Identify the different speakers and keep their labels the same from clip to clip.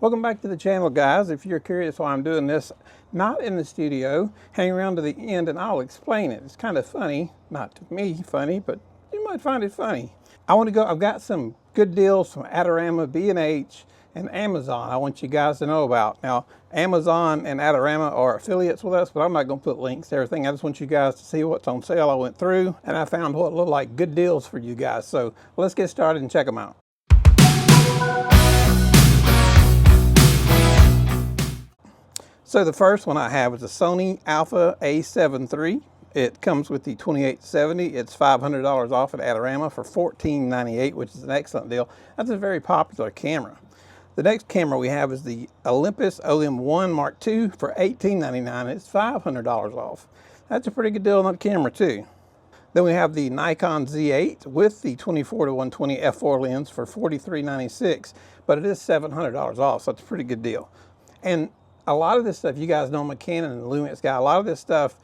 Speaker 1: Welcome back to the channel, guys. If you're curious why I'm doing this, not in the studio, hang around to the end and I'll explain it. It's kind of funny, not to me funny, but you might find it funny. I've got some good deals from Adorama, B&H, and Amazon I want you guys to know about. Now, Amazon and Adorama are affiliates with us, but I'm not going to put links to everything. I just want you guys to see what's on sale. I went through and I found what looked like good deals for you guys. So let's get started and check them out. So the first one I have is a Sony Alpha A7 III. It comes with the 2870. It's $500 off at Adorama for $14.98, which is an excellent deal. That's a very popular camera. The next camera we have is the Olympus OM1 Mark II for $18.99. It's $500 off. That's a pretty good deal on that camera too. Then we have the Nikon Z8 with the 24-120 f4 lens for $43.96, but it is $700 off, so it's a pretty good deal. And a lot of this stuff, you guys know I'm a Canon and Lumix guy. A lot of this stuff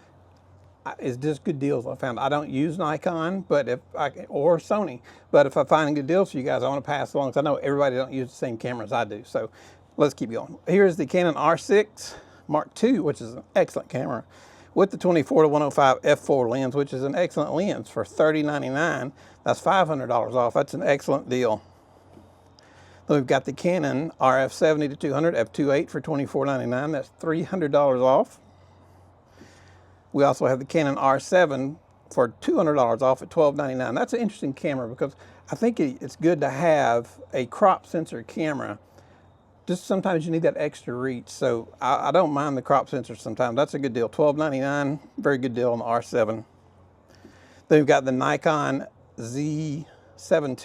Speaker 1: is just good deals I found. I don't use Nikon, or Sony, but if I find good deals for you guys, I want to pass along because I know everybody don't use the same cameras I do. So let's keep going. Here's the Canon R6 Mark II, which is an excellent camera with the 24-105 f4 lens, which is an excellent lens for $30.99. That's $500 off. That's an excellent deal. Then we've got the Canon RF70-200 f2.8 for $24.99. That's $300 off. We also have the Canon R7 for $200 off at $12.99. That's an interesting camera because I think it's good to have a crop sensor camera. Just sometimes you need that extra reach. So I don't mind the crop sensor sometimes. That's a good deal. $12.99, very good deal on the R7. Then we've got the Nikon Z7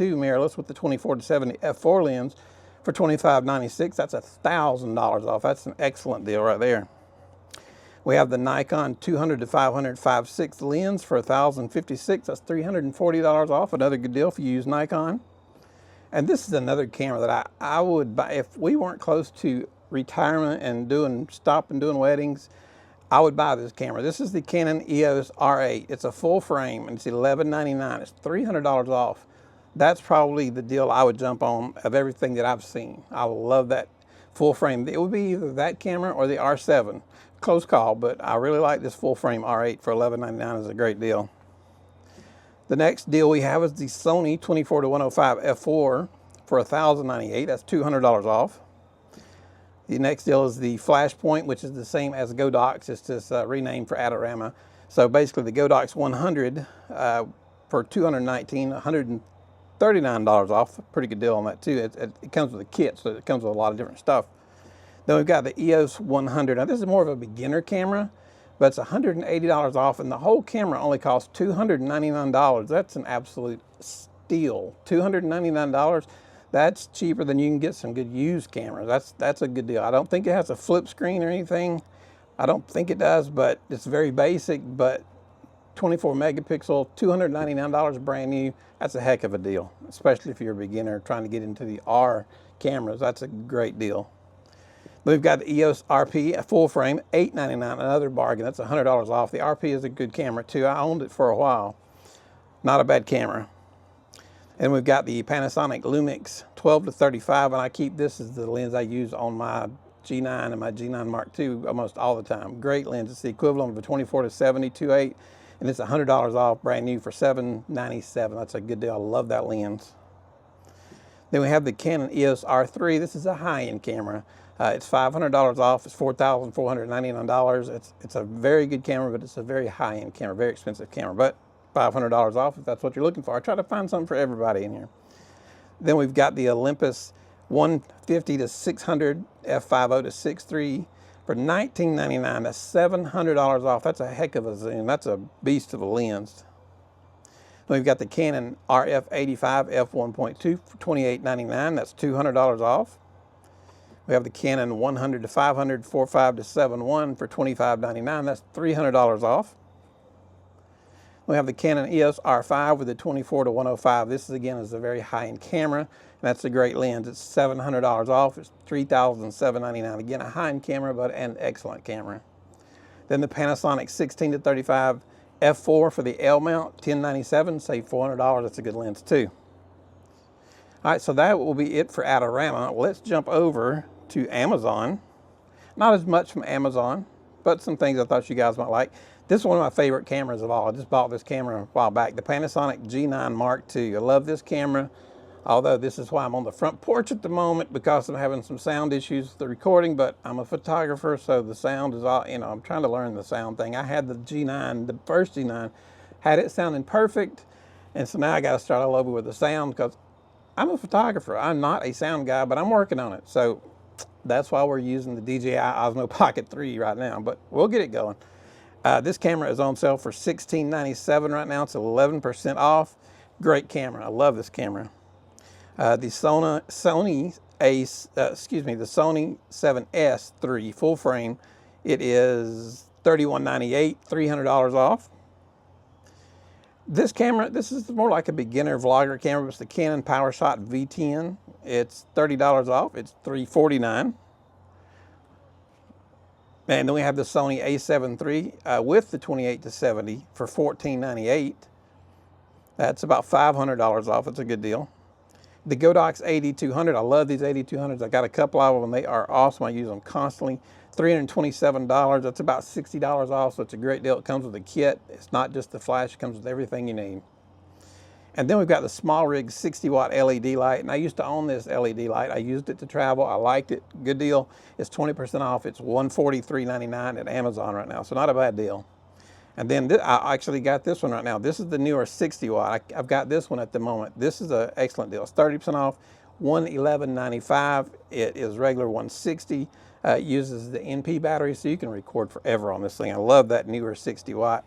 Speaker 1: II mirrorless with the 24-70 f4 lens for $25.96. That's $1,000 off. That's an excellent deal right there. We have the Nikon 200-500 f/6 lens for $1,056. That's $340 off. Another good deal if you use Nikon. And this is another camera that I would buy if we weren't close to retirement and doing weddings. I would buy this camera. This is the Canon EOS R8. It's a full frame and it's $11.99. It's $300 off. That's probably the deal I would jump on of everything that I've seen. I love that full frame. It would be either that camera or the R7. Close call, but I really like this full frame R8 for $11.99. Is a great deal. The next deal we have is the Sony 24-105 f4 for $1,098. That's $200 off. The next deal is the Flashpoint, which is the same as Godox. It's just renamed for Adorama. So basically the Godox 100 for $219, $139 off. Pretty good deal on that too. It comes with a kit, so it comes with a lot of different stuff. Then we've got the EOS 100. Now this is more of a beginner camera, but it's $180 off, and the whole camera only costs $299. That's an absolute steal. $299. That's cheaper than you can get some good used cameras. That's a good deal. I don't think it has a flip screen or anything. I don't think it does, but it's very basic, but 24 megapixel, $299 brand new. That's a heck of a deal, especially if you're a beginner trying to get into the R cameras. That's a great deal. We've got the EOS RP, a full frame, $899, another bargain. That's $100 off. The RP is a good camera too. I owned it for a while. Not a bad camera. And we've got the Panasonic Lumix 12-35, and I keep this as the lens I use on my G9 and my G9 Mark II almost all the time. Great lens. It's the equivalent of a 24-70 2.8, and it's $100 off, brand new for $797. That's a good deal. I love that lens. Then we have the Canon EOS R3. This is a high-end camera. It's $500 off. It's $4,499. It's a very good camera, but it's a very high-end camera, very expensive camera, but $500 off if that's what you're looking for. I try to find something for everybody in here. Then we've got the Olympus 150-600 f5.0-6.3 for $19.99. That's $700 off. That's a heck of a zoom. That's a beast of a lens. We've got the Canon RF85 f1.2 for $28.99. That's $200 off. We have the Canon 100-500 4.5-7.1 for $25.99. That's $300 off. We have the Canon EOS R5 with the 24-105. This is a very high-end camera, and that's a great lens. It's $700 off. It's $3,799. Again, a high-end camera, but an excellent camera. Then the Panasonic 16-35 f4 for the L mount, $1097, save $400. That's a good lens too. All right, so that will be it for Adorama. Let's jump over to Amazon. Not as much from Amazon, but some things I thought you guys might like. This is one of my favorite cameras of all. I just bought this camera a while back, the Panasonic G9 Mark II. I love this camera, although this is why I'm on the front porch at the moment, because I'm having some sound issues with the recording, but I'm a photographer, so the sound is all, I'm trying to learn the sound thing. I had the G9, the first G9, had it sounding perfect, and so now I got to start all over with the sound, because I'm a photographer. I'm not a sound guy, but I'm working on it. So that's why we're using the DJI Osmo Pocket 3 right now, but we'll get it going. This camera is on sale for $16.97 right now. It's 11% off. Great camera. I love this camera. The Sony 7S III full frame. It is $31.98, $300 off. This camera, this is more like a beginner vlogger camera. It's the Canon PowerShot V10. It's $30 off. It's $349. And then we have the Sony A7 III with the 28-70 for $14.98. That's about $500 off. It's a good deal. The Godox 8200. I love these 8200s. I got a couple of them. They are awesome. I use them constantly. $327. That's about $60 off, so it's a great deal. It comes with a kit. It's not just the flash. It comes with everything you need. And then we've got the SmallRig 60-watt LED light. And I used to own this LED light. I used it to travel. I liked it. Good deal. It's 20% off. It's $143.99 at Amazon right now, so not a bad deal. And then I actually got this one right now. This is the newer 60-watt. I've got this one at the moment. This is an excellent deal. It's 30% off, $111.95. It is regular $160. It uses the NP battery, so you can record forever on this thing. I love that newer 60-watt.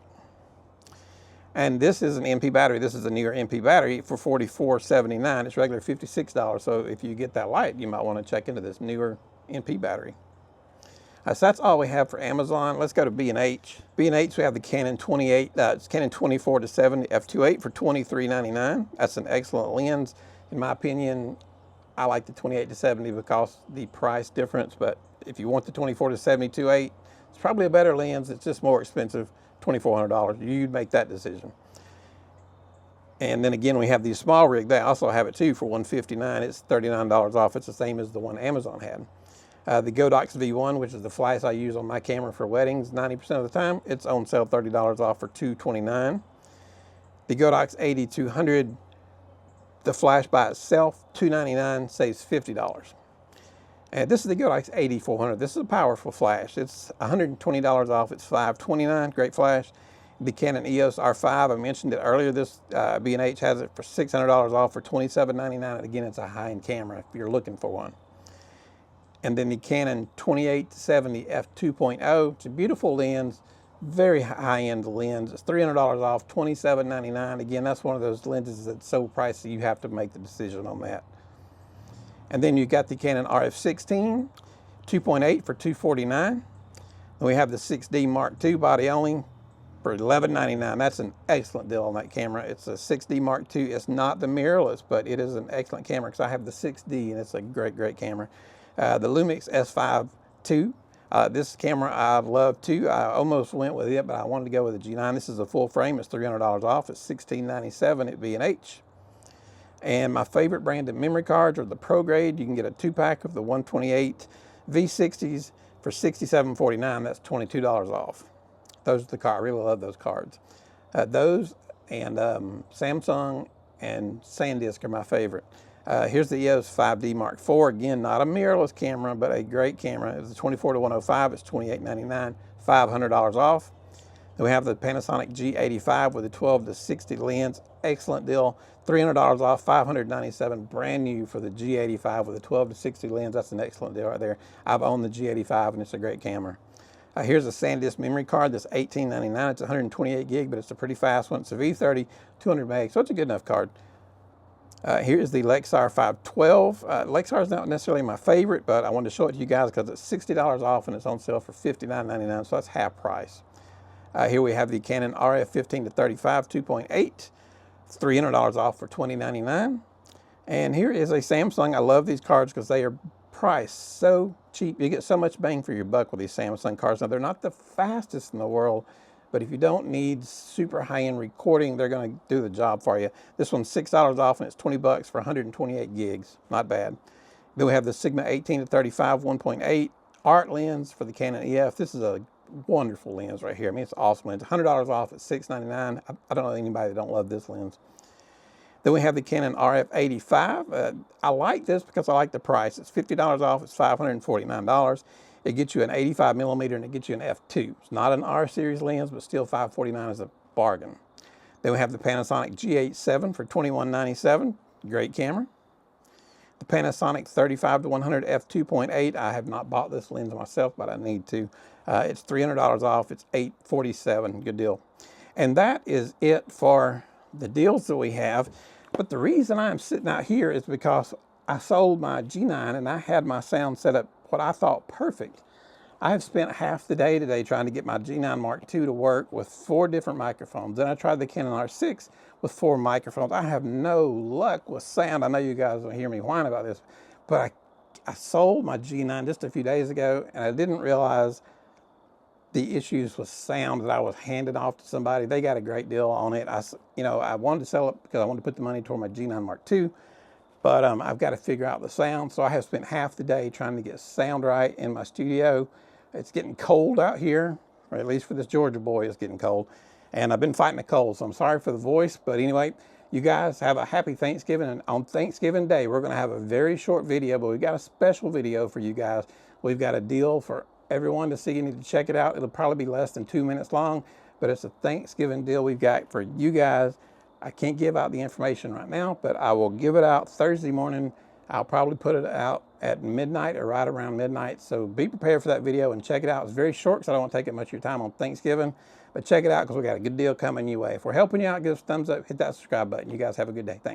Speaker 1: And this is an NP battery. This is a newer NP battery for $44.79. It's regular $56. So if you get that light, you might want to check into this newer NP battery. So that's all we have for Amazon. Let's go to B&H. B&H, we have the Canon 24-70 f2.8 for $23.99. That's an excellent lens. In my opinion, I like the 28-70 because the price difference, but if you want the 24-70 2.8, it's probably a better lens. It's just more expensive, $2,400. You'd make that decision. And then again, we have the SmallRig. They also have it too for $159. It's $39 off. It's the same as the one Amazon had. The Godox V1, which is the flash I use on my camera for weddings 90% of the time, it's on sale $30 off for $229. The Godox 8200, the flash by itself, $299, saves $50. And this is the Godox 8400. This is a powerful flash. It's $120 off. It's $529. Great flash. The Canon EOS R5, I mentioned it earlier. This B&H has it for $600 off for $27.99. And again, it's a high-end camera if you're looking for one. And then the Canon 28-70 f2.0. It's a beautiful lens, very high-end lens. It's $300 off, $27.99. Again, that's one of those lenses that's so pricey you have to make the decision on that. And then you got the Canon RF16 2.8 for $249. And we have the 6D Mark II body only for $11.99. That's an excellent deal on that camera. It's a 6D Mark II. It's not the mirrorless, but it is an excellent camera because I have the 6D and it's a great, great camera. The Lumix S5 II. This camera I love too. I almost went with it, but I wanted to go with the G9. This is a full frame. It's $300 off. It's $16.97 at B&H. And my favorite brand of memory cards are the Pro Grade. You can get a 2-pack of the 128 V60s for $67.49. That's $22 off. Those are the cards. I really love those cards. Those and Samsung and SanDisk are my favorite. Here's the EOS 5D Mark IV. Again, not a mirrorless camera, but a great camera. It's a 24-105. It's $28.99, $500 off. Then we have the Panasonic G85 with a 12-60 lens. Excellent deal. $300 off, $597, brand new for the G85 with a 12-60 lens. That's an excellent deal right there. I've owned the G85 and it's a great camera. Here's a SanDisk memory card that's $18.99. It's 128 gig, but it's a pretty fast one. It's a V30, 200 meg, so it's a good enough card. Here's the Lexar 512. Lexar is not necessarily my favorite, but I wanted to show it to you guys because it's $60 off and it's on sale for $59.99, so that's half price. Here we have the Canon RF 15-35 2.8, $300 off for $20.99. And here is a Samsung. I love these cards because they are priced so cheap. You get so much bang for your buck with these Samsung cards. Now, they're not the fastest in the world, but if you don't need super high-end recording, they're going to do the job for you. This one's $6 off and it's $20 for 128 gigs. Not bad. Then we have the Sigma 18 to 35 1.8 art lens for the Canon EF. This is a wonderful lens right here. I mean, it's an awesome lens. $100 off at $699. I don't know anybody that don't love this lens. Then we have the Canon RF 85. I like this because I like the price. It's $50 off. It's $549. It gets you an 85 millimeter and it gets you an f2. It's not an R series lens, but still $549 is a bargain. Then we have the Panasonic G8-7 for $21.97. Great camera. The Panasonic 35 to 100 f2.8. I have not bought this lens myself, but I need to. It's $300 off. It's $847. Good deal. And that is it for the deals that we have. But the reason I'm sitting out here is because I sold my G9 and I had my sound set up what I thought perfect. I have spent half the day today trying to get my G9 Mark II to work with 4 different microphones. Then I tried the Canon R6 with 4 microphones. I have no luck with sound. I know you guys will hear me whine about this, but I sold my G9 just a few days ago and I didn't realize the issues with sound that I was handing off to somebody. They got a great deal on it. I wanted to sell it because I wanted to put the money toward my G9 Mark II, but I've got to figure out the sound. So I have spent half the day trying to get sound right in my studio. It's getting cold out here, or at least for this Georgia boy, it's getting cold. And I've been fighting the cold, so I'm sorry for the voice. But anyway, you guys have a happy Thanksgiving. And on Thanksgiving Day, we're going to have a very short video, but we've got a special video for you guys. We've got a deal for everyone to see. You need to check it out. It'll probably be less than 2 minutes long, but it's a Thanksgiving deal we've got for you guys. I can't give out the information right now, but I will give it out Thursday morning. I'll probably put it out at midnight or right around midnight. So be prepared for that video and check it out. It's very short, so I don't want to take up much of your time on Thanksgiving, but check it out because we got a good deal coming your way. If we're helping you out, give us a thumbs up, hit that subscribe button. You guys have a good day. Thanks.